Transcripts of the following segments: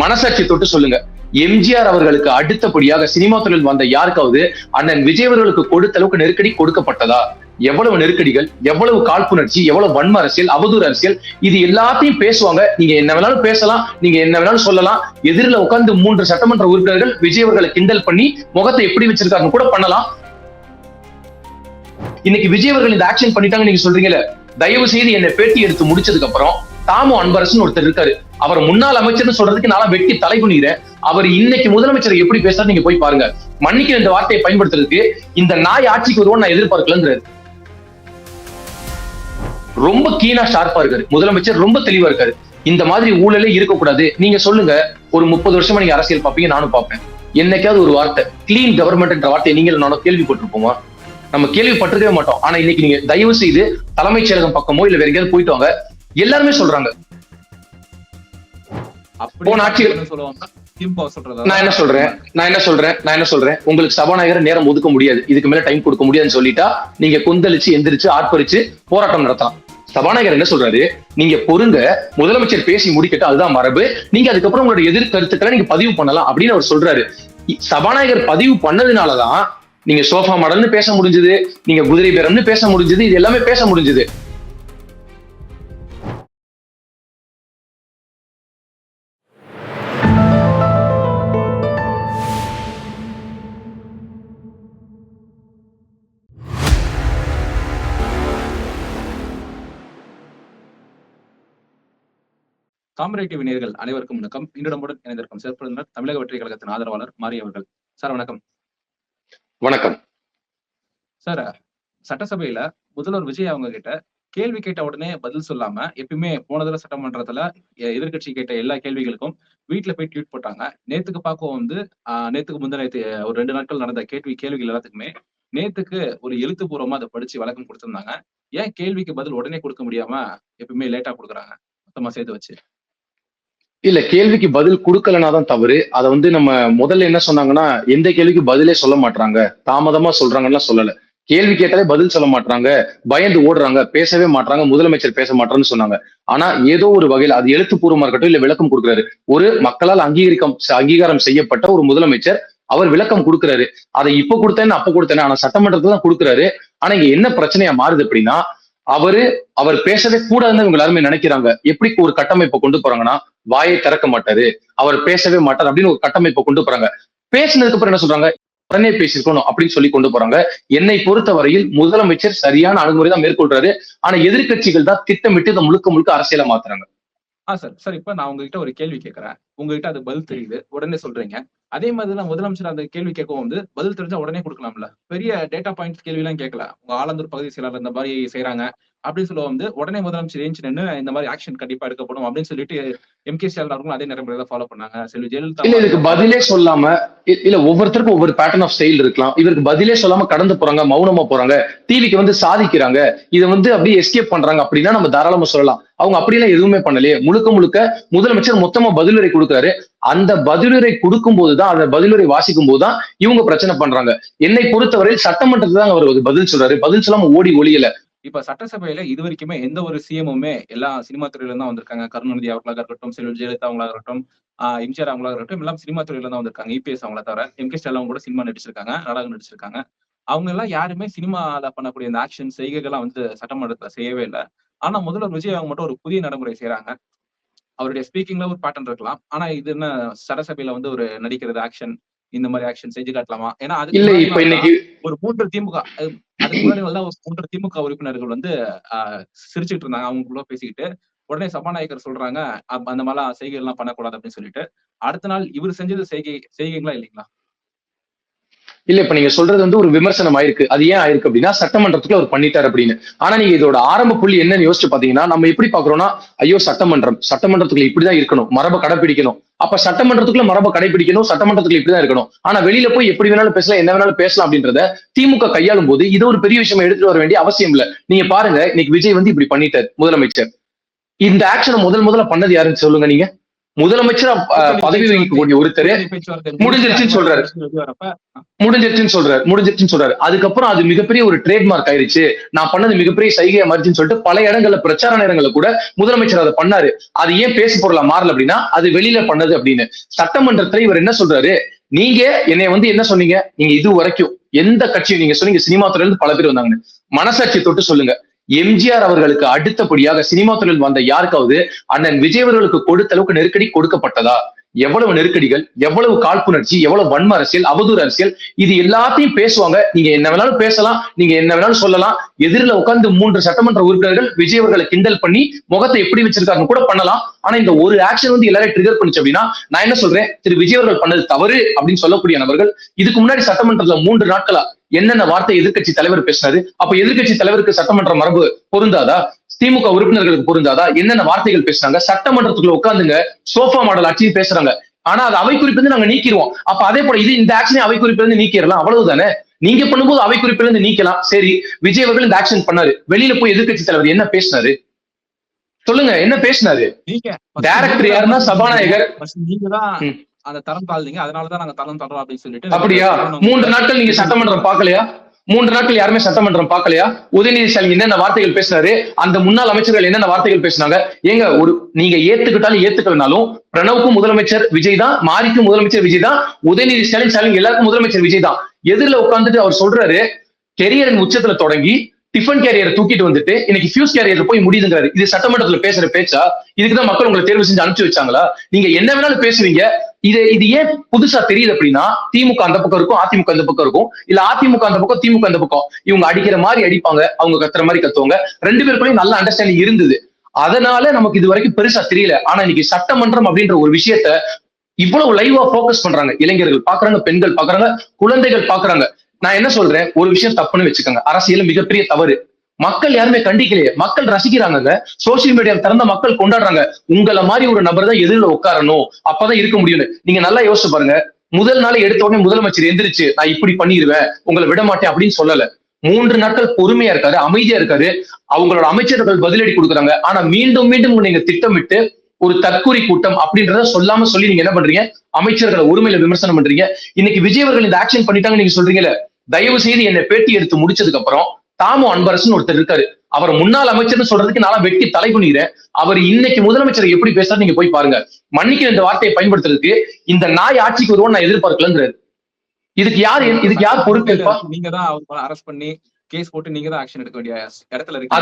மனசாட்சி தொட்டு சொல்லுங்க. எம்ஜிஆர் அவர்களுக்கு அடுத்தபடியாக சினிமா துறையில் வந்த யாருக்காவது அண்ணன் விஜய் அவர்களுக்கு கொடுத்த அளவுக்கு நெருக்கடி கொடுக்கப்பட்டதா? எவ்வளவு நெருக்கடிகள், எவ்வளவு காழ்ப்புணர்ச்சி, எவ்வளவு வன்ம அரசியல், அவதூறு அரசியல், இது எல்லாத்தையும் பேசுவாங்க. நீங்க என்ன வேணாலும் பேசலாம், நீங்க என்ன வேணாலும் சொல்லலாம். எதிரில உட்கார்ந்து 3 சட்டமன்ற உறுப்பினர்கள் விஜய் அவர்களை கிண்டல் பண்ணி முகத்தை எப்படி வச்சிருக்காங்க கூட பண்ணலாம். இன்னைக்கு விஜய் அவர்கள் இந்த ஆக்ஷன் பண்ணிட்டாங்க நீங்க சொல்றீங்கல்ல, தயவு செய்து என்ன பேட்டி எடுத்து முடிச்சதுக்கு அப்புறம் தாமு அன்பரசன் ஒருத்தர் இருக்காரு, அவர் முன்னாள் அமைச்சர்னு சொல்றதுக்கு நான் வெட்டி தலை குனிகிறேன். அவர் இன்னைக்கு முதலமைச்சர் எப்படி பேசுறாரு நீங்க போய் பாருங்க. மன்னிக்கிற இந்த வார்த்தையை பயன்படுத்துறதுக்கு இந்த நாய் ஆட்சிக்கு வருவோம் நான் எதிர்பார்க்கலங்கிறாரு. ரொம்ப கீனா ஷார்ப்பா இருக்காரு முதலமைச்சர், ரொம்ப தெளிவா இருக்காரு. இந்த மாதிரி ஊழலே இருக்கக்கூடாது. நீங்க சொல்லுங்க, ஒரு 30 வருஷமா நீங்க அரசியல் பாப்பீங்க, நானும் பார்ப்பேன். என்னைக்காவது ஒரு வார்த்தை கிளீன் கவர்மெண்ட் வார்த்தையை நீங்க நானும் கேள்விப்பட்டிருப்போமா? நம்ம கேள்விப்பட்டிருக்கவே மாட்டோம். ஆனா இன்னைக்கு நீங்க தயவு செய்து தலைமைச் செயலகம் பக்கமோ இல்ல வேற எங்கேயாவது போயிட்டு வாங்க, எல்லாருமே சொல்றாங்க. நான் என்ன சொல்றேன், உங்களுக்கு சபாநாயகர் நேரம் ஒதுக்க முடியாது, இதுக்கு மேல டைம் கொடுக்க முடியாதுன்னு சொல்லிட்டா நீங்க கொந்தளிச்சு எந்திரிச்சு ஆர்ப்பரிச்சு போராட்டம் நடத்தலாம். சபாநாயகர் என்ன சொல்றாரு, நீங்க பொறுங்க, முதலமைச்சர் பேசி முடிக்கட்டும், அதுதான் மரபு, நீங்க அதுக்கப்புறம் உங்களோட எதிர்கருத்துக்களை நீங்க பதிவு பண்ணலாம் அப்படின்னு அவர் சொல்றாரு. சபாநாயகர் பதிவு பண்ணதுனாலதான் நீங்க சோஃபா மாடல்னு பேச முடிஞ்சது, நீங்க குதிரை பேரம்னு பேச முடிஞ்சது, இது எல்லாமே பேச முடிஞ்சது. தாமரை டிவி நேயர்கள் அனைவருக்கும் வணக்கம். இன்று நம்முடன் இணைந்திருக்கும் சிறப்பு தமிழக வெற்றி கழகத்தின் ஆதரவாளர் மாரி அவர்கள். சார் வணக்கம். வணக்கம் சார். சட்டசபையில முதல்வர் விஜய் அவங்க கிட்ட கேள்வி கேட்ட உடனே பதில் சொல்லாம, எப்பயுமே போனதுல சட்டமன்றத்துல எதிர்கட்சி கேட்ட எல்லா கேள்விகளுக்கும் வீட்டுல போய் ட்வீட் போட்டாங்க. நேத்துக்கு பார்க்கவும் நேத்துக்கு முந்தின ஒரு 2 நாட்கள் நடந்த கேள்விகள் எல்லாத்துக்குமே நேத்துக்கு ஒரு எழுத்துப்பூர்வமா அதை படிச்சு விளக்கம் கொடுத்திருந்தாங்க. ஏன் கேள்விக்கு பதில் உடனே கொடுக்க முடியாம எப்பயுமே லேட்டா கொடுக்குறாங்க மொத்தமா சேர்த்து வச்சு? இல்ல, கேள்விக்கு பதில் கொடுக்கலனாதான் தவறு. அதை நம்ம முதல்ல என்ன சொன்னாங்கன்னா, எந்த கேள்விக்கு பதிலே சொல்ல மாட்டாங்க, தாமதமா சொல்றாங்கன்னா சொல்லல. கேள்வி கேட்டாலே பதில் சொல்ல மாட்டாங்க, பயந்து ஓடுறாங்க, பேசவே மாட்டாங்க, முதலமைச்சர் பேச மாட்டான்னு சொன்னாங்க. ஆனா ஏதோ ஒரு வகையில் அது எழுத்துப்பூர்வமா இருக்கட்டும் இல்ல விளக்கம் கொடுக்குறாரு, ஒரு மக்களால் அங்கீகாரம் செய்யப்பட்ட ஒரு முதலமைச்சர் அவர் விளக்கம் கொடுக்குறாரு. அதை இப்ப கொடுத்தேன்னு அப்ப கொடுத்தேன்னு, ஆனா சட்டமன்றத்துல தான் கொடுக்குறாரு. ஆனா இங்க என்ன பிரச்சனையா மாறுது அப்படின்னா, அவர் பேசவே கூடாதுன்னு இவங்க எல்லாருமே நினைக்கிறாங்க. எப்படி ஒரு கட்டமைப்பை கொண்டு போறாங்கன்னா, வாயை திறக்க மாட்டாரு, அவர் பேசவே மாட்டார் அப்படின்னு ஒரு கட்டமைப்பை கொண்டு போறாங்க. பேசினதுக்கு அப்புறம் என்ன சொல்றாங்க, உடனே பேசியிருக்கணும் அப்படின்னு சொல்லி கொண்டு போறாங்க. என்னை பொறுத்த வரையில் முதலமைச்சர் சரியான அணுகுமுறை தான் மேற்கொள்றாரு. ஆனா எதிர்கட்சிகள் தான் திட்டமிட்டு இதை முழுக்க அரசியலா மாத்துறாங்க. சார் இப்ப நான் உங்ககிட்ட ஒரு கேள்வி கேட்கிறேன், உங்ககிட்ட அது பதில் தெரியுது, உடனே சொல்றீங்க. அதே மாதிரிதான் முதலமைச்சர் அந்த கேள்வி கேட்கவும் பதில் தெரிஞ்சா உடனே கொடுக்கலாம்ல. பெரிய டேட்டா பாயிண்ட்ஸ் கேள்வி எல்லாம் கேட்கல. உங்க ஆலந்தூர் பகுதி செயலாளர் இந்த மாதிரி செய்யறாங்க அப்படின்னு சொல்ல உடனே முதலமைச்சர் ஏஞ்சி நின்று இந்த மாதிரி ஆக்ஷன் கண்டிப்பா எடுக்கப்படும் அப்படின்னு சொல்லிட்டு எம்.கே. ஸ்டாலின் அவர்களும் அதே நடைமுறையை ஃபாலோ பண்ணாங்க. செல்வி ஜெயலலிதா இதுக்கு பதிலே சொல்லாம, இல்ல ஒவ்வொருத்தருக்கும் ஒவ்வொரு பேட்டர்ன் ஆஃப் ஸ்டைல் இருக்கலாம். இவருக்கு பதிலே சொல்லாம கடந்து போறாங்க, மௌனமா போறாங்க, டிவிக்கு சாதிக்கிறாங்க, இதை அப்படியே எஸ்கேப் பண்றாங்க அப்படின்னா நம்ம தாராளமா சொல்லலாம். அவங்க அப்படியெல்லாம் எதுவுமே பண்ணலையே. முழுக்க முதலமைச்சர் மொத்தமா பதிலுரை கொடுக்குறாரு. அந்த பதிலுரை கொடுக்கும் போதுதான், அந்த பதிலுரை வாசிக்கும் போதுதான் இவங்க பிரச்சனை பண்றாங்க. என்னை பொறுத்தவரை சட்டமன்றத்துல தான் அவர் பதில் சொல்றாரு, பதில் சொல்லாம ஓடி ஒளியல. இப்ப சட்டசபையில இது வரைக்குமே எந்த ஒரு சிஎம்முமே எல்லா சினிமா துறையில தான் வந்திருக்காங்க. கருணாநிதி அவர்களாக இருக்கட்டும், செல்வி ஜெயலலிதா அவங்களாக இருக்கட்டும், எம்ஜிஆர் அவங்களாக இருக்கட்டும், எல்லாம் சினிமா துறையில தான் வந்திருக்காங்க. இபிஎஸ் அவங்கள தவிர எம்.கே. ஸ்டாலின் கூட சினிமா நடிச்சிருக்காங்க, நாடகம் நடிச்சிருக்காங்க. அவங்க எல்லாம் யாருமே சினிமால பண்ணக்கூடிய இந்த ஆக்ஷன் செய்கைகள்லாம் சட்டமன்றத்துல செய்யவே இல்லை. ஆனா முதல்வர் விஜய் அவங்க மட்டும் ஒரு புதிய நடைமுறை செய்யறாங்க. அவருடைய ஸ்பீக்கிங்ல ஒரு பேட்டர்ன் இருக்கலாம், ஆனா இது என்ன சட்டசபையில ஒரு நடிக்கிறது ஆக்ஷன், இந்த மாதிரி ஆக்ஷன் செஞ்சு காட்டலாமா? ஏன்னா அதுக்கு ஒரு 3 திமுக அதுக்கு முன்னாடி ஒரு 3 திமுக உறுப்பினர்கள் சிரிச்சுட்டு இருந்தாங்க, அவங்களுக்குள்ள பேசிக்கிட்டு. உடனே சபாநாயகர் சொல்றாங்க அந்த மாதிரிலாம் செய்கை எல்லாம் பண்ணக்கூடாது அப்படின்னு சொல்லிட்டு. அடுத்த நாள் இவர் செஞ்சது செய்கைங்களா இல்லைங்களா? இல்ல, இப்ப நீங்க சொல்றது ஒரு விமர்சனம் ஆயிருக்கு. அது ஏன் ஆயிருக்கு அப்படின்னா, சட்டமன்றத்துக்குள்ள அவர் பண்ணிட்டார் அப்படின்னு. ஆனா நீங்க இதோட ஆரம்ப புள்ளி என்னன்னு யோசிச்சு பாத்தீங்கன்னா, நம்ம எப்படி பாக்குறோம்னா, ஐயோ சட்டமன்றத்துக்குள்ள இப்படிதான் இருக்கணும், மரபை கடைபிடிக்கணும். அப்ப சட்டமன்றத்துக்குள்ள மரபை கடைபிடிக்கணும், சட்டமன்றத்துக்குள்ள இப்படிதான் இருக்கணும். ஆனா வெளியில போய் எப்படி வேணாலும் பேசலாம், என்ன வேணாலும் பேசலாம் அப்படின்றத திமுக கையாளும் போது இது ஒரு பெரிய விஷயமா எடுத்துட்டு வர வேண்டிய அவசியம் இல்ல. நீங்க பாருங்க, இன்னைக்கு விஜய் இப்படி பண்ணிட்டார் முதலமைச்சர். இந்த ஆக்ஷனை முதல்ல பண்ணது யாருன்னு சொல்லுங்க நீங்க. முதலமைச்சர் பதவி வகிக்கக்கூடிய ஒருத்தர் முடிஞ்சிருச்சுன்னு சொல்றாரு. அதுக்கப்புறம் அது மிகப்பெரிய ஒரு ட்ரேட்மார்க் ஆயிருச்சு, நான் பண்ணது மிகப்பெரிய சைகையா மாறிச்சுன்னு சொல்லிட்டு பல இடங்கள்ல பிரச்சார நேரங்கள்ல கூட முதலமைச்சர் அதை பண்ணாரு. அது ஏன் பேசு பொருளா மாறல அப்படின்னா அது வெளியில பண்ணது அப்படின்னு. சட்டமன்றத்துல இவர் என்ன சொல்றாரு, நீங்க என்னை என்ன சொன்னீங்க, நீங்க இது வரைக்கும் எந்த கட்சியும் நீங்க சொன்னீங்க சினிமா துறையில இருந்து பல பேர் வந்தாங்க, மனசாட்சி தொட்டு சொல்லுங்க, எம்ஜிஆர் அவர்களுக்கு அடுத்தபடியாக சினிமா துறையில் வந்த யாருக்காவது அண்ணன் விஜய் அவர்களுக்கு கொடுத்த அளவுக்கு நெருக்கடி கொடுக்கப்பட்டதா? எவ்வளவு நெருக்கடிகள், எவ்வளவு காழ்ப்புணர்ச்சி, எவ்வளவு வன்ம அரசியல், அவதூறு அரசியல், இது எல்லாத்தையும் பேசுவாங்க. நீங்க என்ன வேணாலும் பேசலாம், நீங்க என்ன வேணாலும் சொல்லலாம். எதிரில உட்கார்ந்து 3 சட்டமன்ற உறுப்பினர்கள் விஜய் அவர்களை கிண்டல் பண்ணி முகத்தை எப்படி வச்சிருக்காருன்னு கூட பண்ணலாம். ஆனா இந்த ஒரு ஆக்ஷன் எல்லாரையும் ட்ரிகர் பண்ணுச்சு அப்படின்னா நான் என்ன சொல்றேன், திரு விஜய் அவர்கள் பண்ணது தவறு அப்படின்னு சொல்லக்கூடிய நபர்கள் இதுக்கு முன்னாடி சட்டமன்றத்துல 3 நாட்களா என்னென்ன வார்த்தை எதிர்க்கட்சி தலைவர் பேசினாரு, அப்ப எதிர்க்கட்சி தலைவருக்கு சட்டமன்ற மரபு பொருந்தாதா? திமுக உறுப்பினர்களுக்கு பொருந்தாதா? என்னென்ன வார்த்தைகள் பேசுறாங்க? சட்டமன்றத்துக்குள்ள உட்காந்துங்க சோஃபா மாடல் ஆட்சியும் பேசுறாங்க. ஆனா அது அவை குறிப்பு நாங்க நீக்கிடுவோம். அப்ப அதே போல இது இந்த ஆக்ஷனே அவை குறிப்பு நீக்கிடலாம், அவ்வளவுதானே. நீங்க பண்ணும்போது அவை குறிப்பிலிருந்து நீக்கலாம். சரி, விஜய் அவர்கள் இந்த ஆக்ஷன் பண்ணாரு, வெளியில போய் எதிர்க்கட்சி தலைவர் என்ன பேசினாரு சொல்லுங்க, என்ன பேசினாரு? டைரக்டர் யாருன்னா சபாநாயகர். அந்த தரம் தாழ்ந்தீங்க, அதனாலதான் நாங்க தரம் தரோம் அப்படின்னு சொல்லிட்டு. அப்படியா? 3 நாட்கள் நீங்க சட்டமன்றம் பார்க்கலையா? 3 நாட்கள் யாருமே சட்டமன்றம் பார்க்கலையா? உதயநிதி ஸ்டாலின் என்னென்ன வார்த்தைகள் பேசினாரு, அந்த முன்னாள் அமைச்சர்கள் என்னென்ன வார்த்தைகள் பேசினாங்க? ஏங்க ஒரு நீங்க ஏத்துக்கிட்டாலும் ஏத்துக்கலனாலும் பிரணவுக்கும் முதலமைச்சர் விஜய் தான், மாரிக்கும் முதலமைச்சர் விஜய் தான், உதயநிதி ஸ்டாலின் எல்லாருக்கும் முதலமைச்சர் விஜய் தான். எதிரில உட்கார்ந்துட்டு அவர் சொல்றாரு, கெரியரின் உச்சத்துல தொடங்கி டிஃபன் கேரியரை தூக்கிட்டு வந்துட்டு இன்னைக்கு ஃபியூஸ் கேரியர்ல போய் முடியுதுங்கிறாரு. இது சட்டமன்றத்துல பேசுற பேச்சா? இதுக்குதான் மக்கள் உங்களை தேர்வு செஞ்சு அனுப்பிச்சு வச்சாங்களா? நீங்க என்ன வேணாலும் பேசுவீங்க. இது ஏன் புதுசா தெரியுது அப்படின்னா, திமுக அந்த பக்கம் இருக்கும், அதிமுக அந்த பக்கம் இருக்கும், இல்ல அதிமுக அந்த பக்கம், திமுக அந்த பக்கம். இவங்க அடிக்கிற மாதிரி அடிப்பாங்க, அவங்க கத்துற மாதிரி கத்துவாங்க. 2 பேருக்குள்ளயும் நல்ல அண்டர்ஸ்டாண்டிங் இருந்தது. அதனால நமக்கு இது வரைக்கும் பெருசா தெரியல. ஆனா இன்னைக்கு சட்டமன்றம் அப்படின்ற ஒரு விஷயத்த இவ்வளவு லைவா போக்கஸ் பண்றாங்க. இளைஞர்கள் பாக்குறாங்க, பெண்கள் பாக்குறாங்க, குழந்தைகள் பாக்குறாங்க. நான் என்ன சொல்றேன், ஒரு விஷயம் தப்புன்னு வச்சுக்கோங்க, அரசியல் மிகப்பெரிய தவறு. மக்கள் யாருமே கண்டிக்கலையே, மக்கள் ரசிக்கிறாங்க, சோசியல் மீடியா திறந்த மக்கள் கொண்டாடுறாங்க. உங்களை மாதிரி ஒரு நபர் தான் எதிரில உட்காரணும், அப்பதான் இருக்க முடியும்னு. நீங்க நல்லா யோசிச்சு பாருங்க. முதல் நாள் எடுத்த உடனே முதலமைச்சர் எந்திரிச்சு நான் இப்படி பண்ணிடுவேன், உங்களை விட மாட்டேன் அப்படின்னு சொல்லல. 3 நாட்கள் பொறுமையா இருக்காரு, அமைதியா இருக்காரு. அவங்களோட அமைச்சர்கள் பதிலடி கொடுக்குறாங்க. ஆனா மீண்டும் மீண்டும் நீங்க திட்டமிட்டு ஒரு தற்கூரி கூட்டம் அப்படின்றத சொல்லாம சொல்லி நீங்க என்ன பண்றீங்க, அமைச்சர்களை ஒருமையில விமர்சனம் பண்றீங்க. இன்னைக்கு விஜய் அவர்கள் இந்த ஆக்ஷன் பண்ணிட்டாங்க நீங்க சொல்றீங்கல்ல, தயவு செய்து என்னை பேட்டி எடுத்து முடிச்சதுக்கு அப்புறம் தாமோ அன்பரசன் ஒருத்தர் இருக்காரு, அவர் முன்னாள் அமைச்சர்னு சொல்றதுக்கு நான் வெட்டி தலை குனிகிறேன். அவர் இன்னைக்கு முதலமைச்சர் எப்படி பேசுறாரு நீங்க போய் பாருங்க. மன்னிக்க இந்த வார்த்தையை பயன்படுத்துறதுக்கு இந்த நாய் ஆட்சிக்கு வருவோம் நான் எதிர்பார்க்கலங்கிறாரு. இதுக்கு யார் பொறுப்பேற்பா? நீங்க தான் அவர் அரெஸ்ட் பண்ணி கேஸ் போட்டு நீங்க தான் ஆக்ஷன் எடுக்க வேண்டிய இடத்துல இருக்கு.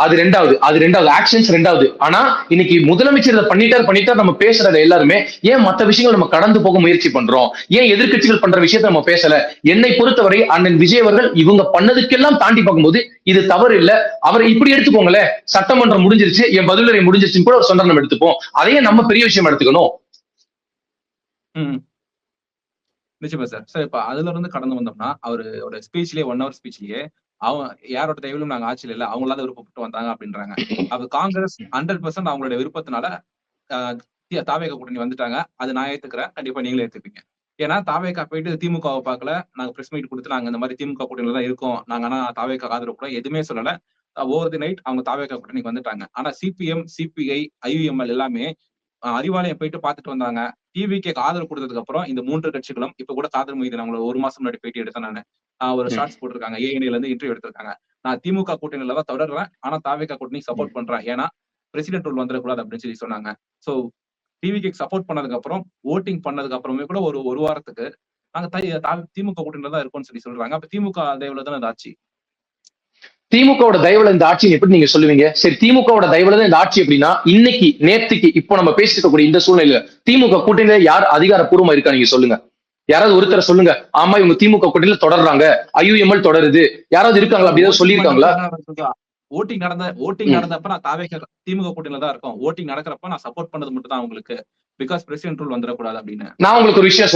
அது ரெண்டாவது ஆக்ஷன்ஸ் ரெண்டாவது. ஆனா இன்னைக்கு முதலமைச்சர் இதை பண்ணிட்டார் நம்ம பேசுறத எல்லாருமே ஏன் மத்த விஷயங்கள் நம்ம கடந்து போக முயற்சி பண்றோம்? ஏன் எதிர்க்கட்சிகள் பண்ற விஷயத்த நம்ம பேசல? என்னை பொறுத்தவரை அண்ணன் விஜய் அவர்கள் இவங்க பண்ணதுக்கெல்லாம் தாண்டி பார்க்கும்போது இது தவறு இல்ல. அவர் இப்படி எடுத்துக்கோங்களேன், சட்டமன்றம் முடிஞ்சிருச்சு, என் பதிலுரை முடிஞ்சிருச்சுன்னு கூட ஒரு சொன்ன நம்ம எடுத்துப்போம். அதையே நம்ம பெரிய விஷயம் எடுத்துக்கணும். நிச்சயமா சார். இப்ப அதுல இருந்து கடந்து வந்தோம்னா அவரோட ஸ்பீச்லயே 1 hour ஸ்பீச்லயே அவன் யாரோட தயவிலும் நாங்க ஆட்சியில் இல்ல, அவங்களால விருப்பப்பட்டு வந்தாங்க அப்படின்றாங்க. அப்ப காங்கிரஸ் 100% அவங்களுடைய விருப்பத்தினால தாவேகா கூட்டணி வந்துட்டாங்க. அது நான் ஏத்துக்கிறேன், கண்டிப்பா நீங்களே ஏத்துப்பீங்க. ஏன்னா தாவேகா போயிட்டு திமுகவை பார்க்கல, நாங்க பிரஸ் மீட் கொடுத்து நாங்க இந்த மாதிரி திமுக கூட்டணியில தான் இருக்கோம், நாங்க ஆனா தாவேகா ஆதரவு கூட எதுவுமே சொல்லல. ஓவர் தி நைட் அவங்க தாவேகா கூட்டணிக்கு வந்துட்டாங்க. ஆனா சிபிஎம், சிபிஐ, ஐயுஎம்எல் எல்லாமே அறிவாலயம் போயிட்டு பாத்துட்டு வந்தாங்க. டிவிக்கு ஆதரவு கொடுத்ததுக்கு அப்புறம் இந்த 3 கட்சிகளும் இப்ப கூட காதல் மீது அவங்கள 1 மாசம் முன்னாடி பேட்டி எடுத்தேன் நானு. ஒரு ஷார்ட்ஸ் போட்டிருக்காங்க, ஏஎன்ஐல இருந்து இன்டர்வியூ எடுத்திருக்காங்க. நான் திமுக கூட்டணியில தான் தொடர்றேன், ஆனா தாவேகா கூட்டணி சப்போர்ட் பண்றேன், ஏன்னா பிரசிடென்ட் ரூல் வந்துடக்கூடாது அப்படின்னு சொல்லி சொன்னாங்க. சோ டிவிக்கு சப்போர்ட் பண்ணதுக்கு அப்புறம் ஓட்டிங் பண்ணதுக்கு அப்புறமே கூட ஒரு வாரத்துக்கு நாங்க திமுக கூட்டணியில தான் இருக்கோம்னு சொல்லி சொல்றாங்க. அப்ப திமுக தயவுல தானே இந்த ஆட்சி. திமுகவோட தயவுல இந்த ஆட்சி எப்படி நீங்க சொல்லுவீங்க? சரி, திமுகவோட தயவுல தான் இந்த ஆட்சி அப்படின்னா இன்னைக்கு நேத்துக்கு இப்போ நம்ம பேசிட்டு இருக்கக்கூடிய இந்த சூழ்நிலையில திமுக கூட்டணியில யார் அதிகாரப்பூர்வமா இருக்கா நீங்க சொல்லுங்க. யாராவது ஒருத்தர சொல்லுங்க, ஆமா இவங்க திமுக கூட்டணியில தொடர்றாங்க, ஐயுஎம்எல் தொடருது, யாராவது இருக்காங்களா? அப்படி ஏதாவது சொல்லியிருக்காங்களா? ஓட்டிங் நடந்தப்ப நான் திமுக கூட்டணியில தான் இருக்கும், ஓட்டிங் நடக்கிறப்ப நான் சப்போர்ட் பண்ணது மட்டும் தான் அவங்களுக்கு, பிகாஸ் பிரசிடென்ட் ரூல் வந்துடக்கூடாது அப்படின்னு. நான் உங்களுக்கு ஒரு விஷயம்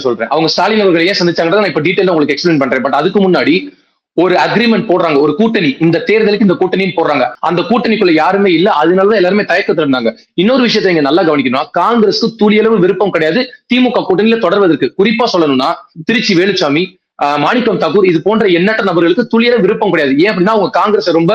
சொல்றேன். அவங்க ஸ்டாலின் அவர்கள் ஏன் சந்திச்சாங்க நான் இப்ப டீடைலா உங்களுக்கு எக்ஸ்பிளைன் பண்றேன். பட் அதுக்கு முன்னாடி ஒரு அக்ரிமெண்ட் போடுறாங்க, ஒரு கூட்டணி, இந்த தேர்தலுக்கு இந்த கூட்டணின்னு போடுறாங்க. அந்த கூட்டணிக்குள்ள யாருமே இல்ல, அதனாலதான் எல்லாருமே தயக்கத்துல இருந்தாங்க. இன்னொரு விஷயத்தை இங்க நல்லா கவனிக்கணும், காங்கிரஸ்க்கு துளியளவு விருப்பம் கிடையாது திமுக கூட்டணியில தொடர்வதற்கு. குறிப்பா சொல்லணும்னா திருச்சி வேலுச்சாமி, மாணிக்கம் தாக்கூர் இது போன்ற எண்ணற்ற நபர்களுக்கு துளிர விருப்பம் கிடையாது. ஏன் அப்படின்னா அவங்க காங்கிரஸ் ரொம்ப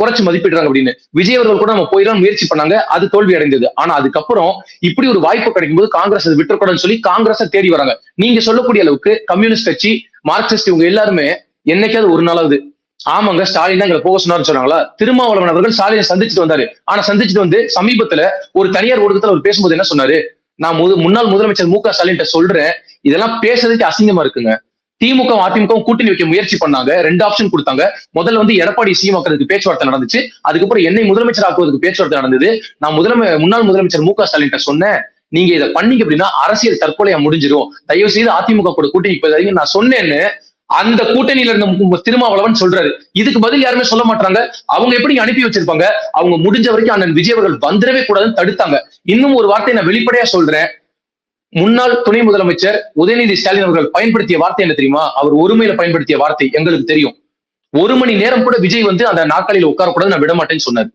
குறைச்சு மதிப்பிடுறாங்க அப்படின்னு. விஜய் அவர்கள் கூட நம்ம போயிடலாம் முயற்சி பண்ணாங்க, அது தோல்வி அடைந்தது. ஆனா அதுக்கப்புறம் இப்படி ஒரு வாய்ப்பு கிடைக்கும் போது காங்கிரஸ் அதை விட்டுறக்கூடாதுன்னு சொல்லி காங்கிரஸை தேடி வராங்க. நீங்க சொல்லக்கூடிய அளவுக்கு கம்யூனிஸ்ட் கட்சி, மார்க்சிஸ்ட் இவங்க எல்லாருமே என்னைக்காவது ஒரு நாளாவது ஆமாங்க ஸ்டாலின் தான் எங்களை போக சொன்னாருன்னு சொன்னாங்களா? திருமாவளவன் அவர்கள் ஸ்டாலினை சந்திச்சுட்டு வந்தாரு. ஆனா சந்திச்சுட்டு வந்து சமீபத்துல ஒரு தனியார் ஊடகத்துல அவர் பேசும்போது என்ன சொன்னாரு? நான் முன்னாள் முதலமைச்சர் மு க ஸ்டாலின் சொல்றேன், இதெல்லாம் பேசுறதுக்கு அசிங்கமா இருக்குங்க. திமுக அதிமுகவும் கூட்டணி வைக்க முயற்சி பண்ணாங்க, 2 ஆப்ஷன் கொடுத்தாங்க. முதல்ல வந்து எடப்பாடி சிஎம் ஆக்குறதுக்கு பேச்சுவார்த்தை நடந்துச்சு, அதுக்கப்புறம் என்னை முதலமைச்சர் ஆக்குவதற்கு பேச்சுவார்த்தை நடந்தது. நான் முன்னாள் முதலமைச்சர் மு க ஸ்டாலின் சொன்னேன், நீங்க இதை பண்ணீங்க அப்படின்னா அரசியல் தற்கொலையா முடிஞ்சிடும், தயவு செய்து அதிமுக கூட கூட்டணி போய் நான் சொன்னேன்னு அந்த கூட்டணியில இருந்த திருமாவளவன் சொல்றாரு. இதுக்கு பதில் யாருமே சொல்ல மாட்டாங்க. அவங்க எப்படி அனுப்பி வச்சிருப்பாங்க? அவங்க முடிஞ்ச வரைக்கும் அண்ணன் விஜய் அவர்கள் வந்துடவே கூடாதுன்னு தடுத்தாங்க. இன்னும் ஒரு வார்த்தை நான் வெளிப்படையா சொல்றேன், முன்னாள் துணை முதலமைச்சர் உதயநிதி ஸ்டாலின் அவர்கள் பயன்படுத்திய வார்த்தை என்ன தெரியுமா? அவர் ஒருமையில பயன்படுத்திய வார்த்தை எங்களுக்கு தெரியும். 1 மணி நேரம் கூட விஜய் வந்து அந்த நாற்காலியில உட்காரக்கூடாது, நான் விட மாட்டேன்னு சொன்னாரு.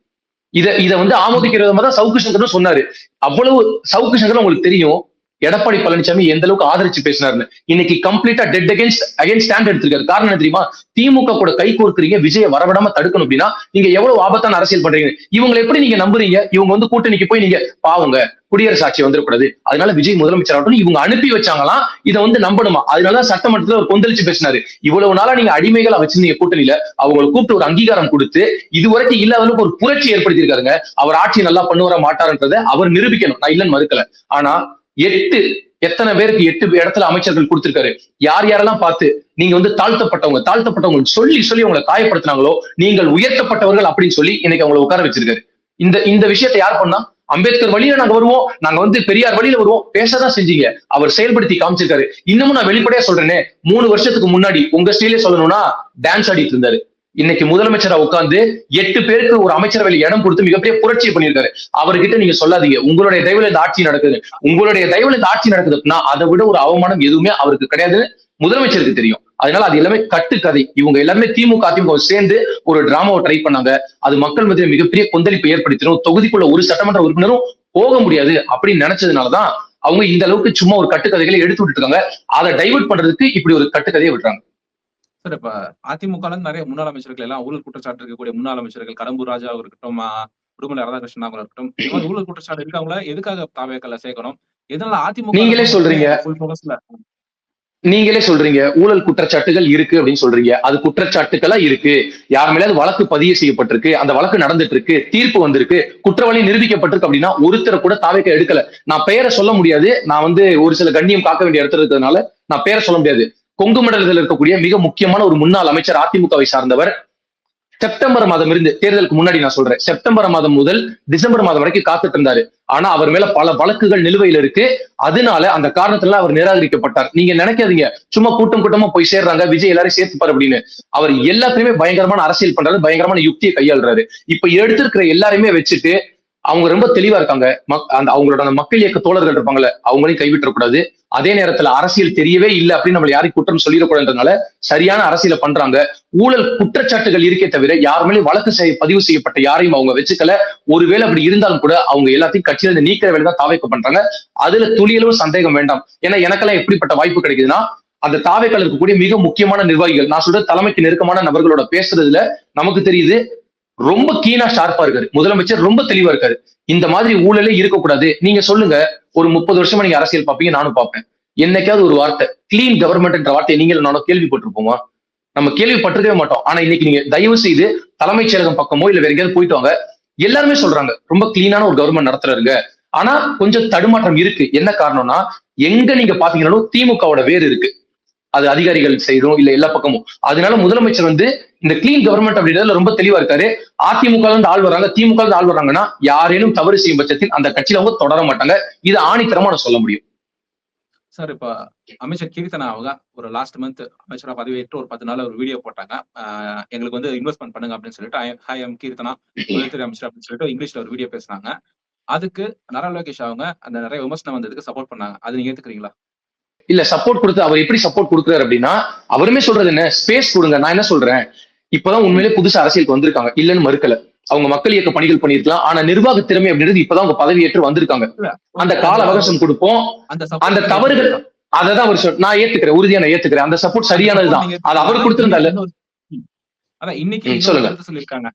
இத வந்து ஆமோதிக்கிற விதமா தான் சவுக்கு சங்கரும் சொன்னாரு. அவ்வளவு சவுக்கு சங்கர் உங்களுக்கு தெரியும் எடப்பாடி பழனிசாமி எந்த அளவுக்கு ஆதரிச்சு பேசினாருன்னு. இன்னைக்கு கம்ப்ளீட்டா டெட் அகைன்ஸ்ட் ஸ்டாண்ட் எடுத்திருக்காரு. காரணம் என்ன தெரியுமா? திமுக கூட கை கோர்க்கிறீங்க, விஜய வரவிடாம தடுக்கணும் அப்படின்னா நீங்க எவ்வளவு ஆபத்தான அரசியல் பண்றீங்க. இவங்களை எப்படி நீங்க நம்புறீங்க? இவங்க வந்து கூட்டணிக்கு போய் நீங்க பாவங்க குடியரசு ஆட்சி வந்துடக்கூடாது, அதனால விஜய் முதலமைச்சர் ஆகட்டும் இவங்க அனுப்பி வச்சாங்களாம், இதை வந்து நம்பணுமா? அதனாலதான் சட்டமன்றத்துல ஒரு கொந்தளிச்சு பேசினாரு. இவ்வளவு நாளா நீங்க அடிமைகளா வச்சிருந்தீங்க கூட்டணியில, அவங்களை கூப்பிட்டு ஒரு அங்கீகாரம் கொடுத்து இதுவரைக்கும் இல்லாதவங்களுக்கு ஒரு புரட்சி ஏற்படுத்தி இருக்காருங்க. அவர் ஆட்சி நல்லா பண்ணுவர மாட்டாருன்றதை அவர் நிரூபிக்கணும், நான் இல்லைன்னு மறுக்கல. ஆனா எத்தனை பேருக்கு 8 இடத்துல அமைச்சர்கள் கொடுத்திருக்காரு. யார் யாரெல்லாம் பார்த்து நீங்க வந்து தாழ்த்தப்பட்டவங்க சொல்லி உங்களை காயப்படுத்தினாங்களோ, நீங்கள் உயர்த்தப்பட்டவர்கள் அப்படின்னு சொல்லி இன்னைக்கு அவங்களை உட்கார வச்சிருக்காரு. இந்த விஷயத்தை யார் பண்ணா? அம்பேத்கர் வழியில நாங்க வருவோம், நாங்க வந்து பெரியார் வழியில வருவோம் பேசதான் செஞ்சீங்க. அவர் செயல்படுத்தி காமிச்சிருக்காரு. இன்னமும் நான் வெளிப்படையா சொல்றேனே, 3 வருஷத்துக்கு முன்னாடி உங்க ஸ்டைலே சொல்லணும்னா டான்ஸ் ஆடிட்டு இருந்தாரு. இன்னைக்கு முதலமைச்சரா உட்கார்ந்து 8 பேருக்கு ஒரு அமைச்சரவையில் இடம் கொடுத்து மிகப்பெரிய புரட்சியை பண்ணியிருக்காரு. அவர்கிட்ட நீங்க சொல்லாதீங்க உங்களுடைய தயவுல இந்த ஆட்சி நடக்குது, உங்களுடைய தயவுல இந்த ஆட்சி நடக்குது அப்படின்னா அதை விட ஒரு அவமானம் எதுவுமே அவருக்கு கிடையாது, முதலமைச்சருக்கு தெரியும். அதனால அது எல்லாமே கட்டுக்கதை. இவங்க எல்லாமே அதிமுக சேர்ந்து ஒரு டிராமாவை ட்ரை பண்ணாங்க. அது மக்கள் மத்தியில் மிகப்பெரிய கொந்தளிப்பை ஏற்படுத்திடும். தொகுதிக்குள்ள ஒரு சட்டமன்ற உறுப்பினரும் போக முடியாது அப்படின்னு நினைச்சதுனாலதான் அவங்க இந்த அளவுக்கு சும்மா ஒரு கட்டுக்கதைகளை எடுத்து விட்டு இருக்காங்க. அதை டைவர்ட் பண்றதுக்கு இப்படி ஒரு கட்டுக்கதையை விடுறாங்க. சார் இப்ப அதிமுக நிறைய முன்னாள் அமைச்சர்கள் எல்லாம் ஊழல் குற்றச்சாட்டு இருக்கக்கூடிய முன்னாள் அமைச்சர்கள் கடம்பூர் ராஜாவாக இருக்கட்டும், உடுமலை ராதாகிருஷ்ணனாக இருக்கட்டும், இந்த மாதிரி ஊழல் குற்றச்சாட்டு இருக்கவங்கள எதுக்காக தாவேக்கல்ல சேர்க்கணும்? இதனால அதிமுக நீங்களே சொல்றீங்க ஊழல் குற்றச்சாட்டுகள் இருக்கு அப்படின்னு சொல்றீங்க. அது குற்றச்சாட்டுகளா இருக்கு, யார் மேல வழக்கு பதிவு செய்யப்பட்டிருக்கு, அந்த வழக்கு நடந்துட்டு இருக்கு, தீர்ப்பு வந்திருக்கு, குற்றவாளி நிரூபிக்கப்பட்டிருக்கு அப்படின்னா ஒருத்தரை கூட தாவேக்க எடுக்கல. நான் பெயரை சொல்ல முடியாது, நான் வந்து ஒரு சில கண்ணியம் காக்க வேண்டிய இடத்துல இருக்கிறதுனால நான் பெயரை சொல்ல முடியாது. கொங்கு மண்டலத்தில் இருக்கக்கூடிய மிக முக்கியமான ஒரு முன்னாள் அமைச்சர் அதிமுகவை சார்ந்தவர் செப்டம்பர் மாதம் இருந்து, தேர்தலுக்கு முன்னாடி நான் சொல்றேன், செப்டம்பர் மாதம் முதல் டிசம்பர் மாதம் வரைக்கும் காத்துட்டு இருந்தாரு. ஆனா அவர் மேல பல வழக்குகள் நிலுவையில் இருக்கு. அதனால அந்த காரணத்துல அவர் நிராகரிக்கப்பட்டார். நீங்க நினைக்காதீங்க சும்மா கூட்டமா போய் சேர்றாங்க விஜய் எல்லாரையும் சேர்த்துப்பாரு அப்படின்னு. அவர் எல்லாத்தையுமே பயங்கரமான அரசியல் பண்றாரு, பயங்கரமான யுக்தியை கையாளுறாரு. இப்ப எடுத்திருக்கிற எல்லாரையுமே வச்சுட்டு அவங்க ரொம்ப தெளிவா இருக்காங்க. அவங்களோட மக்கள் இயக்க தோழர்கள் இருப்பாங்கல்ல, அவங்களையும் கைவிட்டக்கூடாது. அதே நேரத்துல அரசியல் தெரியவே இல்லை அப்படின்னு நம்ம யாரையும் குற்றம் சொல்லிடக்கூடாதுன்றதுனால சரியான அரசியலை பண்றாங்க. ஊழல் குற்றச்சாட்டுகள் இருக்கே தவிர யாருமே வழக்கு பதிவு செய்யப்பட்ட யாரையும் அவங்க வச்சுக்கல. ஒருவேளை அப்படி இருந்தாலும் கூட அவங்க எல்லாத்தையும் கட்சியில இருந்து நீக்கிற வேலை தான் தாவேக்க பண்றாங்க. அதுல துளியளவு சந்தேகம் வேண்டாம். ஏன்னா எனக்கெல்லாம் எப்படிப்பட்ட வாய்ப்பு கிடைக்குதுன்னா, அந்த தாவேக்கால இருக்கக்கூடிய மிக முக்கியமான நிர்வாகிகள், நான் சொல்ற தலைமைக்கு நெருக்கமான நபர்களோட பேசுறதுல நமக்கு தெரியுது ரொம்ப கீனா ஷார்ப்பா இருக்காரு. முதலமைச்சர் ரொம்ப தெளிவா இருக்காரு. இந்த மாதிரி ஊழலே இருக்கக்கூடாது. நீங்க சொல்லுங்க, ஒரு 30 வருஷமா நீங்க அரசியல் பார்ப்பீங்க, நானும் பார்ப்பேன். என்னைக்காவது ஒரு வார்த்தை கிளீன் கவர்மெண்ட் வார்த்தையை நீங்களும் நானும் கேள்விப்பட்டிருப்போமா? நம்ம கேள்விப்பட்டிருக்கவே மாட்டோம். ஆனா இன்னைக்கு நீங்க தயவு செய்து தலைமைச் செயலகம் பக்கமோ இல்ல வேற எங்கேயாவது போயிட்டு வாங்க, எல்லாருமே சொல்றாங்க ரொம்ப கிளீனான ஒரு கவர்மெண்ட் நடத்துறாருங்க. ஆனா கொஞ்சம் தடுமாற்றம் இருக்கு. என்ன காரணம்னா, எங்க நீங்க பாத்தீங்கன்னாலும் திமுகவோட வேறு இருக்கு. அது அதிகாரிகள் செய்யறோம் இல்ல எல்லா பக்கமும். அதனால முதலமைச்சர் வந்து இந்த கிளீன் கவர்மெண்ட் அப்படின்றதுல ரொம்ப தெளிவா இருக்காரு. அதிமுக இருந்து ஆள் வர்றாங்க, திமுக இருந்து ஆள் வர்றாங்கன்னா யாரேனும் தவறு செய்யும் பட்சத்தில் அந்த கட்சியில அவங்க தொடர மாட்டாங்க. இது ஆணித்தரமா நான் சொல்ல முடியும். சார் இப்ப அமைச்சர் கீர்த்தனா அவங்க ஒரு லாஸ்ட் மந்த் அமைச்சரா பதவியேற்று ஒரு 10 நாள் ஒரு வீடியோ போட்டாங்க. எங்களுக்கு வந்து இன்வெஸ்ட்மெண்ட் பண்ணுங்க அப்படின்னு சொல்லிட்டு, ஹாய் எம் கீர்த்தனா தொழில்துறை அமைச்சர் அப்படின்னு சொல்லிட்டு இங்கிலீஷ்ல ஒரு வீடியோ பேசினாங்க. அதுக்கு நாரா லோகேஷ் அவங்க அந்த நிறைய விமர்சனம் வந்ததுக்கு சப்போர்ட் பண்ணாங்க. அது நீங்க ஏத்துக்கிறீங்களா? இல்ல சப்போர்ட் கொடுத்து அவர் எப்படி சப்போர்ட் கொடுக்குறாரு அப்படின்னா, அவருமே சொல்றது என்ன, ஸ்பேஸ் கொடுங்க. நான் என்ன சொல்றேன், இப்பதான் உண்மையிலே புதுசா அரசியலுக்கு வந்திருக்காங்க, இல்லன்னு மறுக்கல. அவங்க மக்கள் இயக்க பணிகள் பண்ணிருக்கலாம். ஆனா நிர்வாக திறமை அப்படின்றது இப்பதான் அவங்க பதவியேற்று வந்திருக்காங்க. அந்த கால அவகாசம் கொடுப்போம். அந்த தவறுகள் அததான் அவர் நான் ஏத்துக்கிறேன், உறுதியா நான் ஏத்துக்கிறேன். அந்த சப்போர்ட் சரியானதுதான். அது அவர் கொடுத்திருந்தால. அதான் இன்னைக்கு இன்னொரு கருத்து சொல்லியிருக்காங்க.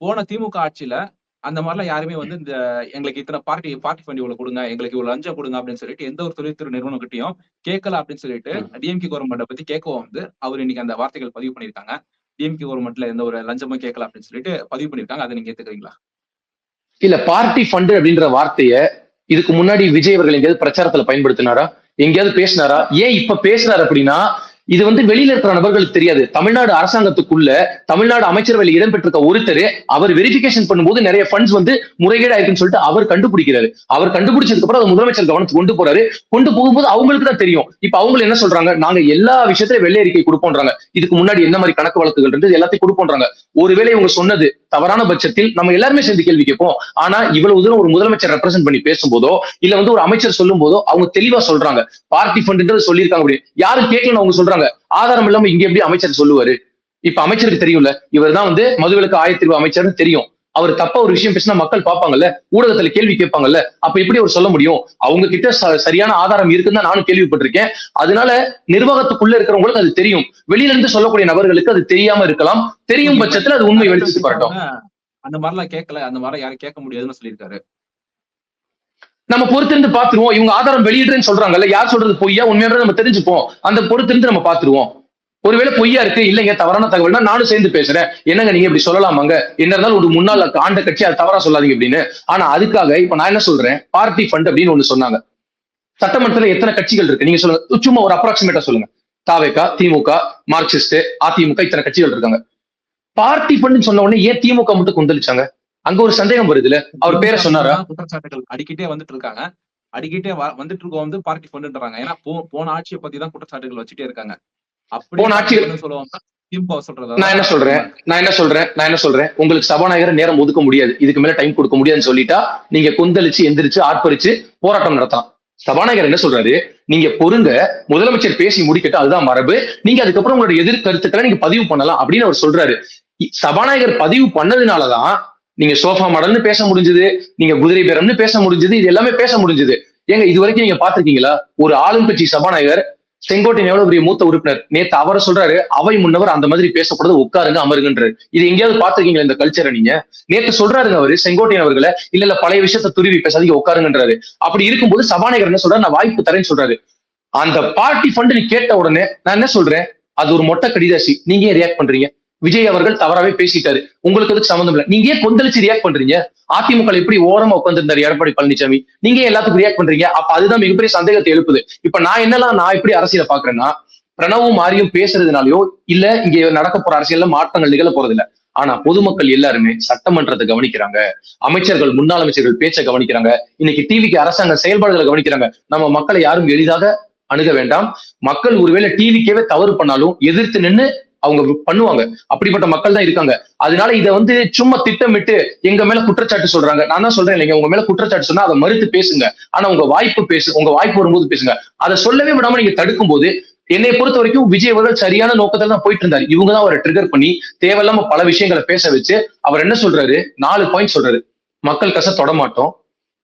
போன திமுக ஆட்சியில அந்த மாதிரிலாம் யாருமே வந்து இந்த எங்களுக்கு இத்தனை பார்ட்டி ஃபண்ட் இவ்வளவு கொடுங்க, எங்களுக்கு இவ்வளவு லஞ்சம் கொடுங்க அப்படின்னு சொல்லிட்டு எந்த ஒரு தொழில்துறை நிறுவனம் கிட்டையும் கேட்கல அப்படின்னு சொல்லிட்டு டிஎம்கே கவர்மெண்ட்டை பத்தி கேட்கவும் வந்து அவர் இன்னைக்கு அந்த வார்த்தைகள் பதிவு பண்ணியிருக்காங்க. டிஎம்கே கவர்மெண்ட்ல எந்த ஒரு லஞ்சமும் கேட்கல அப்படின்னு சொல்லிட்டு பதிவு பண்ணிருக்காங்க. அதை நீங்க ஏத்துக்கிறீங்களா? இல்ல, பார்ட்டி ஃபண்ட் அப்படின்ற வார்த்தைய இதுக்கு முன்னாடி விஜய் அவர்கள் எங்கேயாவது பிரச்சாரத்துல பயன்படுத்தினாரா? எங்கேயாவது பேசினாரா? ஏன் இப்ப பேசுறாரு அப்படின்னா, இது வந்து வெளியில இருக்கிற நபர்களுக்கு தெரியாது. தமிழ்நாடு அரசாங்கத்துக்குள்ள தமிழ்நாடு அமைச்சரவையில் இடம்பெற்றிருக்க ஒருத்தர் அவர் வெரிஃபிகேஷன் பண்ணும்போது நிறைய ஃபண்ட்ஸ் வந்து முறைகேடா இருக்குன்னு சொல்லிட்டு அவர் கண்டுபிடிக்கிறாரு. அவர் கண்டுபிடிச்சதுக்கு அப்புறம் அதை முதலமைச்சர் கவனத்துக்கு கொண்டு போறாரு. கொண்டு போகும்போது அவங்களுக்கு தான் தெரியும். இப்ப அவங்க என்ன சொல்றாங்க, நாங்க எல்லா விஷயத்திலும் வெள்ளை அறிக்கை கொடுப்போன்றாங்க. இதுக்கு முன்னாடி என்ன மாதிரி கணக்கு வழக்குகள் இருந்து எல்லாத்தையும் கொடுப்போன்றாங்க. ஒருவேளை இவங்க சொன்னது தவறான பட்சத்தில் நம்ம எல்லாருமே சேர்ந்து கேள்வி கேட்போம். ஆனா இவ்வளவு தூரம் ஒரு முதலமைச்சர் ரெப்ரசென்ட் பண்ணி பேசும்போதோ இல்ல வந்து ஒரு அமைச்சர் சொல்லும் போதோ அவங்க தெளிவா சொல்றாங்க பார்ட்டி ஃபண்ட்ன்றது சொல்லியிருக்காங்க. அப்படி யாரும் கேட்கலன்னு அவங்க சொல்றாங்க. ஆதாரம் இல்லாம இங்க எப்படி அமைச்சர் சொல்லுவாரு? இப்ப அமைச்சருக்கு தெரியும்ல, இவர் தான் வந்து மதுவிலக்கு ஆயத்தீர்வு அமைச்சர்னு தெரியும். அவர் தப்பா ஒரு விஷயம் பேசினா மக்கள் பார்ப்பாங்கல்ல, ஊடகத்துல கேள்வி கேட்பாங்கல்ல, அப்ப எப்படி அவர் சொல்ல முடியும்? அவங்க கிட்ட சரியான ஆதாரம் இருக்குன்னு தான் நானும் கேள்விப்பட்டிருக்கேன். அதனால நிர்வாகத்துக்குள்ள இருக்கிறவங்களுக்கு அது தெரியும். வெளியில இருந்து சொல்லக்கூடிய நபர்களுக்கு அது தெரியாம இருக்கலாம். தெரியும் பட்சத்துல அது உண்மை வெளிச்சத்துக்கு வரட்டும். அந்த மாதிரிலாம் கேட்கல, அந்த மாதிரி யாரும் கேட்க முடியாதுன்னு சொல்லியிருக்காரு. நம்ம பொறுத்திருந்து பாத்துருவோம். இவங்க ஆதாரம் வெளியிடுறேன்னு சொல்றாங்கல்ல, யார் சொல்றது பொய்யா உண்மையானதை நம்ம தெரிஞ்சுப்போம். அந்த பொறுத்திருந்து நம்ம பாத்துருவோம். ஒருவேளை பொய்யா இருக்கு, இல்லைங்க தவறான தகவல்னா நானும் சேர்ந்து பேசுறேன். என்னங்க நீங்க இப்படி சொல்லலாமாங்க, என்ன இருந்தாலும் ஒரு முன்னாள் ஆண்ட கட்சி அது தவறா சொல்லாதீங்க அப்படின்னு. ஆனா அதுக்காக இப்ப நான் என்ன சொல்றேன், பார்ட்டி ஃபண்ட் அப்படின்னு ஒண்ணு சொன்னாங்க. சட்டமன்றத்துல எத்தனை கட்சிகள் இருக்கு நீங்க சொல்லுங்க, சும்மா ஒரு அப்ராக்சிமேட்டா சொல்லுங்க. தாவேகா, திமுக, மார்க்சிஸ்ட், அதிமுக, இத்தனை கட்சிகள் இருக்காங்க. பார்ட்டி ஃபண்ட் சொன்ன உடனே ஏன் திமுக மட்டும் கொந்தளிச்சாங்க? அங்க ஒரு சந்தேகம் வருதுல. அவர் பேரை சொன்னாரா? குற்றச்சாட்டுகள் அடிக்கிட்டே வந்துட்டு இருக்காங்க. அடிக்கிட்டே வந்துட்டு இருக்கோம் வந்து பார்ட்டி ஃபண்ட்ன்றாங்க. ஏன்னா போன ஆட்சியை பத்தி தான் குற்றச்சாட்டுகள் வச்சுட்டே இருக்காங்க. போன ஆட்சி சொல்லுவாங்க. திமுக சொல்றது நான் என்ன சொல்றேன் உங்களுக்கு சபாநாயகர் நேரம் ஒதுக்க முடியாது, இதுக்கு மேல டைம் கொடுக்க முடியாதுன்னு சொல்லிட்டா நீங்க கொந்தளிச்சு எந்திரிச்சு ஆர்ப்பரிச்சு போராட்டம் நடத்தலாம். சபாநாயகர் என்ன சொல்றாரு, நீங்க பொறுங்க, முதலமைச்சர் பேசி முடிக்கட்டும், அதுதான் மரபு. நீங்க அதுக்கப்புறம் உங்களோட எதிர்கருத்துக்களை நீங்க பதிவு பண்ணலாம் அப்படின்னு அவர் சொல்றாரு. சபாநாயகர் பதிவு பண்ணதுனாலதான் நீங்க சோஃபா மாடல்னு பேச முடிஞ்சது, நீங்க குதிரை பேரம்னு பேச முடிஞ்சது, இது எல்லாமே பேச முடிஞ்சது. ஏங்க இது வரைக்கும் நீங்க பாத்திருக்கீங்களா ஒரு ஆளும் கட்சி சபாநாயகர், செங்கோட்டையன் எவ்வளவு பெரிய மூத்த உறுப்பினர், நேத்து அவரை சொல்றாரு அவை முன்னவர் அந்த மாதிரி பேசக்கூடாது, உட்காருங்க அமருங்கன்றாரு. இது எங்கேயாவது பாத்திருக்கீங்களா இந்த கல்ச்சரை நீங்க? நேத்து சொல்றாருங்க அவரு செங்கோட்டையன் அவர்களை, இல்ல பழைய விஷயத்த துருவி பேசாதீங்க உட்காருங்கன்றாரு. அப்படி இருக்கும்போது சபாநாயகர் என்ன சொல்றாரு, நான் வாய்ப்பு தரேன்னு சொல்றாரு. அந்த பார்ட்டி ஃபண்ட் நீ கேட்ட உடனே நான் என்ன சொல்றேன், அது ஒரு மொட்டை கடிதாசி, நீங்க ஏன் ரியாக்ட் பண்றீங்க? விஜய் அவர்கள் தவறாவே பேசிட்டாரு, உங்களுக்கு அதுக்கு சம்மந்தம் இல்லை, நீங்க ஏன் கொந்தளிச்சு ரியாக்ட் பண்றீங்க? அதிமுக எப்படி ஓரமா உட்கார்ந்திருந்தாரு எடப்பாடி பழனிசாமி, நீங்க எல்லாத்துக்கும் ரியாக்ட் பண்றீங்க? அப்ப அதுதான் மிகப்பெரிய சந்தேகத்தை எழுப்புது. இப்ப நான் எப்படி அரசியலை பாக்குறேன்னா, பிரணவும் மாரியும் பேசுறதுனாலயோ இல்ல இங்க நடக்க போற அரசியல்ல மாற்றங்கள் நிகழ போறது இல்ல. ஆனா பொதுமக்கள் எல்லாருமே சட்டமன்றத்தை கவனிக்கிறாங்க, அமைச்சர்கள் முன்னாள் அமைச்சர்கள் பேச்சை கவனிக்கிறாங்க, இன்னைக்கு டிவிக்கு அரசாங்க செயல்பாடுகளை கவனிக்கிறாங்க. நம்ம மக்களை யாரும் எளிதாக அணுக வேண்டாம். மக்கள் ஒருவேளை டிவிக்கவே தவறு பண்ணாலும் எதிர்த்து நின்று அவங்க பண்ணுவாங்க. அப்படிப்பட்ட மக்கள் தான் இருக்காங்க. அதனால இதை வந்து சும்மா திட்டமிட்டு எங்க மேல குற்றச்சாட்டு சொல்றாங்க. நான் தான் சொல்றேன் இல்லைங்க, உங்க மேல குற்றச்சாட்டு சொன்னா அதை மறுத்து பேசுங்க. ஆனா உங்க வாய்ப்பு வரும்போது பேசுங்க. அதை சொல்லவே விடாம நீங்க தடுக்கும் போது, என்னை பொறுத்த வரைக்கும் விஜய் அவர்கள் சரியான நோக்கத்துல தான் போயிட்டு இருந்தாரு. இவங்க தான் அவரை ட்ரிகர் பண்ணி தேவையில்லாம பல விஷயங்களை பேச வச்சு அவர் என்ன சொல்றாரு, 4 பாயிண்ட் சொல்றாரு. மக்கள் கச தொட மாட்டோம்,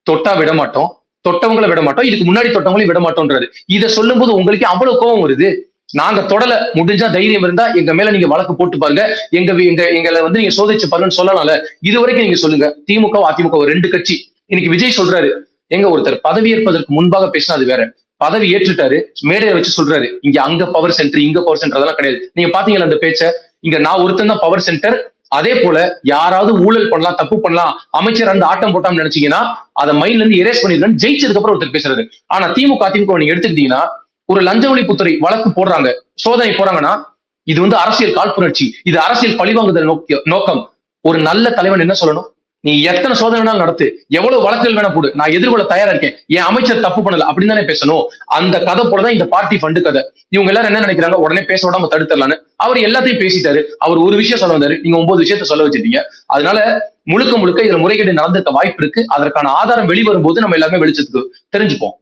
தொட்டா விட மாட்டோம், தொட்டவங்களை விட மாட்டோம், இதுக்கு முன்னாடி தொட்டவங்களையும் விட மாட்டோம்ன்றாரு. இதை சொல்லும் போது உங்களுக்கு அவ்வளவு கோபம் வருது. நாங்க தொடல, முடிஞ்சா தைரியம் இருந்தா எங்க மேல நீங்க வழக்கு போட்டு பாருங்க, எங்களை வந்து நீங்க சோதிச்சு பாருங்கன்னு சொல்லலாம்ல. இது வரைக்கும் நீங்க சொல்லுங்க. திமுக அதிமுக 2 கட்சி. இன்னைக்கு விஜய் சொல்றாரு, எங்க ஒருத்தர் பதவி ஏற்பதற்கு முன்பாக பேசினா அது வேற, பதவி ஏற்றுட்டாரு மேடையை வச்சு சொல்றாரு இங்க அங்க பவர் சென்டர் இங்க பவர் சென்டர் அதெல்லாம் கிடையாது. நீங்க பாத்தீங்களா அந்த பேச்ச, இங்க நான் ஒருத்தன் தான் பவர் சென்டர், அதே போல யாராவது ஊழல் பண்ணலாம் தப்பு பண்ணலாம் அமைச்சர் அந்த ஆட்டம் போட்டான்னு நினைச்சீங்கன்னா அதை மைண்ட்ல இருந்து எரேஸ் பண்ணிடுறேன்னு ஜெயிச்சதுக்கு அப்புறம் ஒருத்தர் பேசுறாரு. ஆனா திமுக அதிமுக நீங்க எடுத்துக்கிட்டீங்கன்னா, ஒரு லஞ்ச ஒழிப்புத்துறை வழக்கு போடுறாங்க, சோதனை போறாங்கன்னா, இது வந்து அரசியல் காழ்ப்புணர்ச்சி, இது அரசியல் பழிவாங்குதல் நோக்கம். ஒரு நல்ல தலைவன் என்ன சொல்லணும், நீ எத்தனை சோதனை வேணாலும் நடத்து, எவ்வளவு வழக்குகள் வேணா போடு, நான் எதிர்கொள்ள தயாரா இருக்கேன், என் அமைச்சர் தப்பு பண்ணல அப்படின்னு தானே பேசணும். அந்த கதை போலதான் இந்த பார்ட்டி ஃபண்டு கதை. இவங்க எல்லாரும் என்ன நினைக்கிறாங்க, உடனே பேச விடாம தடுத்துடலான்னு. அவர் எல்லாத்தையும் பேசிட்டாரு. அவர் ஒரு விஷயம் சொல்ல வந்தாரு, நீங்க 9 விஷயத்த சொல்ல வச்சிட்டீங்க. அதனால முழுக்க இதுல முறைகேடு நடந்திருக்க வாய்ப்பு இருக்கு. அதற்கான ஆதாரம் வெளிவரும் போது நம்ம எல்லாமே வெளிச்சத்துக்கு தெரிஞ்சுப்போம்.